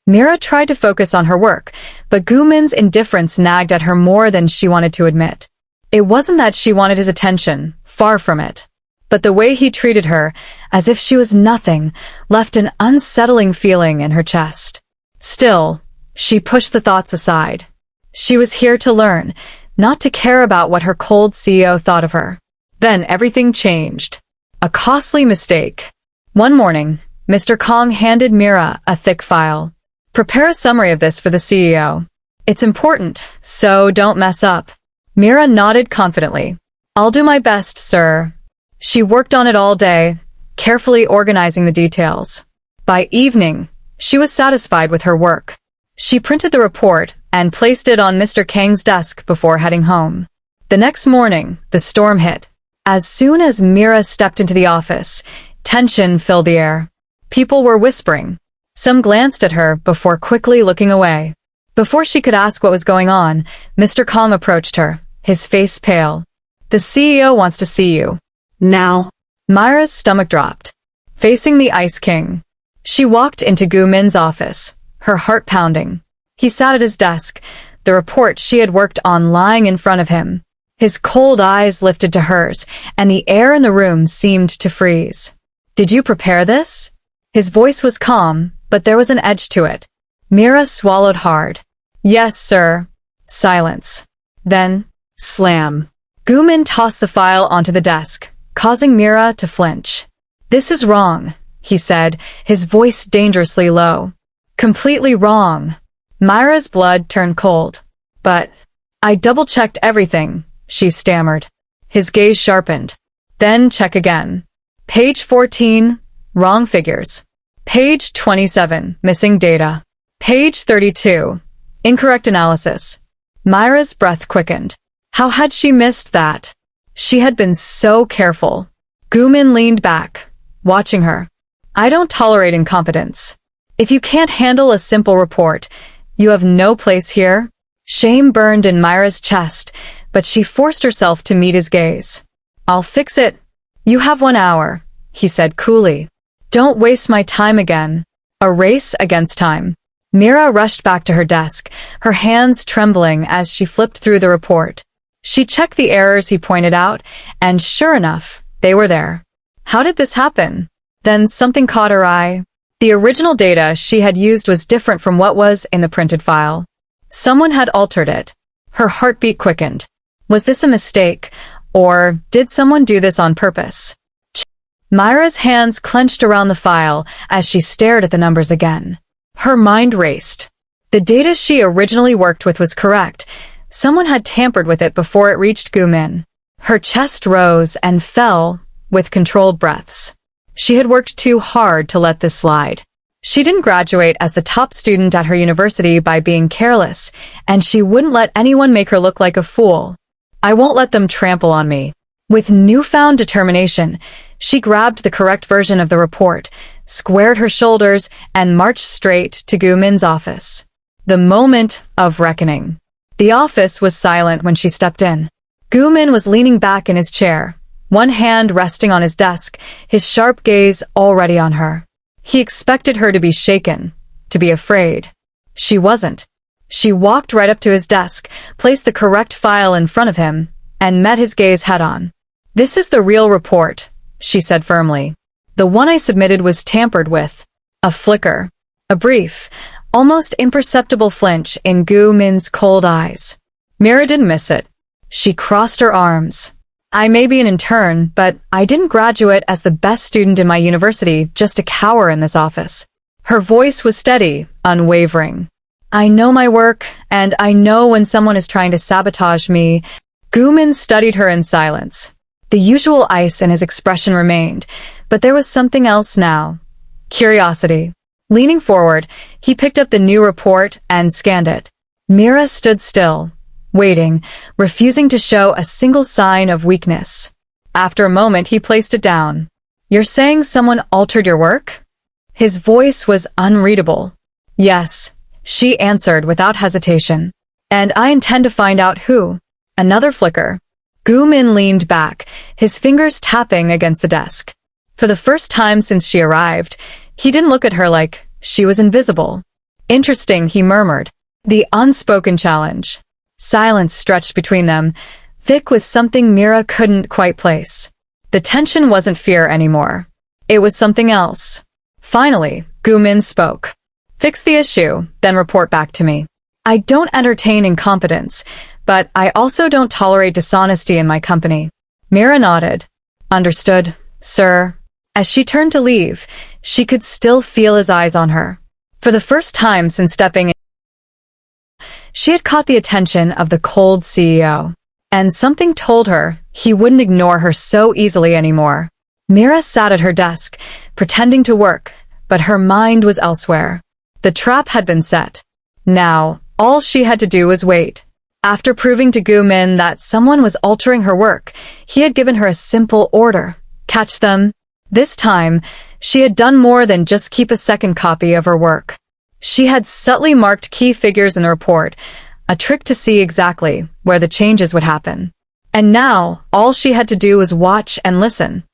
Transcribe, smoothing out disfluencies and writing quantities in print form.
Mira tried to focus on her work, but Gumin's indifference nagged at her more than she wanted to admit. It wasn't that she wanted his attention, far from it. But the way he treated her, as if she was nothing, left an unsettling feeling in her chest. Still, she pushed the thoughts aside. She was here to learn, not to care about what her cold CEO thought of her. Then everything changed. A costly mistake. One morning, Mr. Kong handed Mira a thick file. Prepare a summary of this for the CEO. It's important, so don't mess up. Mira nodded confidently. I'll do my best, sir. She worked on it all day, carefully organizing the details. By evening, she was satisfied with her work. She printed the report and placed it on Mr. Kang's desk before heading home. The next morning, the storm hit. As soon as Mira stepped into the office, tension filled the air. People were whispering. Some glanced at her before quickly looking away. Before she could ask what was going on, Mr. Kong approached her, his face pale. The CEO wants to see you. Now. Mira's stomach dropped. Facing the Ice King. She walked into Gu Min's office, her heart pounding. He sat at his desk, the report she had worked on lying in front of him. His cold eyes lifted to hers, and the air in the room seemed to freeze. Did you prepare this? His voice was calm, but there was an edge to it. Mira swallowed hard. Yes, sir. Silence. Then, slam. Gu Min tossed the file onto the desk, causing Mira to flinch. This is wrong, he said, his voice dangerously low. Completely wrong. Mira's blood turned cold. But, I double-checked everything, she stammered. His gaze sharpened. Then check again. Page 14, wrong figures. Page 27, missing data. Page 32, incorrect analysis. Mira's breath quickened. How had she missed that? She had been so careful. Gu Min leaned back, watching her. I don't tolerate incompetence. If you can't handle a simple report, you have no place here. Shame burned in Mira's chest, but she forced herself to meet his gaze. I'll fix it. You have 1 hour, he said coolly. Don't waste my time again. A race against time. Mira rushed back to her desk, her hands trembling as she flipped through the report. She checked the errors he pointed out, and sure enough, they were there. How did this happen? Then something caught her eye. The original data she had used was different from what was in the printed file. Someone had altered it. Her heartbeat quickened. Was this a mistake, or did someone do this on purpose? Mira's hands clenched around the file as she stared at the numbers again. Her mind raced. The data she originally worked with was correct. Someone had tampered with it before it reached Gu Min. Her chest rose and fell with controlled breaths. She had worked too hard to let this slide. She didn't graduate as the top student at her university by being careless, and she wouldn't let anyone make her look like a fool. I won't let them trample on me. With newfound determination, she grabbed the correct version of the report, squared her shoulders, and marched straight to Gu Min's office. The moment of reckoning. The office was silent when she stepped in. Gu Min was leaning back in his chair, one hand resting on his desk, his sharp gaze already on her. He expected her to be shaken, to be afraid. She wasn't. She walked right up to his desk, placed the correct file in front of him, and met his gaze head-on. This is the real report, she said firmly. The one I submitted was tampered with. A flicker. A brief, almost imperceptible flinch in Gu Min's cold eyes. Mira didn't miss it. She crossed her arms. I may be an intern, but I didn't graduate as the best student in my university just to cower in this office. Her voice was steady, unwavering. I know my work, and I know when someone is trying to sabotage me. Gu Min studied her in silence. The usual ice in his expression remained, but there was something else now. Curiosity. Leaning forward, he picked up the new report and scanned it. Mira stood still, waiting, refusing to show a single sign of weakness. After a moment, he placed it down. You're saying someone altered your work? His voice was unreadable. Yes, she answered without hesitation. And I intend to find out who. Another flicker. Gu Min leaned back, his fingers tapping against the desk. For the first time since she arrived, he didn't look at her like she was invisible. Interesting, he murmured. The unspoken challenge. Silence stretched between them, thick with something Mira couldn't quite place. The tension wasn't fear anymore. It was something else. Finally, Gu-min spoke. Fix the issue, then report back to me. I don't entertain incompetence, but I also don't tolerate dishonesty in my company. Mira nodded. Understood, sir. As she turned to leave, she could still feel his eyes on her. For the first time since stepping in, she had caught the attention of the cold CEO. And something told her he wouldn't ignore her so easily anymore. Mira sat at her desk, pretending to work, but her mind was elsewhere. The trap had been set. Now, all she had to do was wait. After proving to Gu-min that someone was altering her work, he had given her a simple order. Catch them. This time, she had done more than just keep a second copy of her work. She had subtly marked key figures in the report, a trick to see exactly where the changes would happen. And now, all she had to do was watch and listen.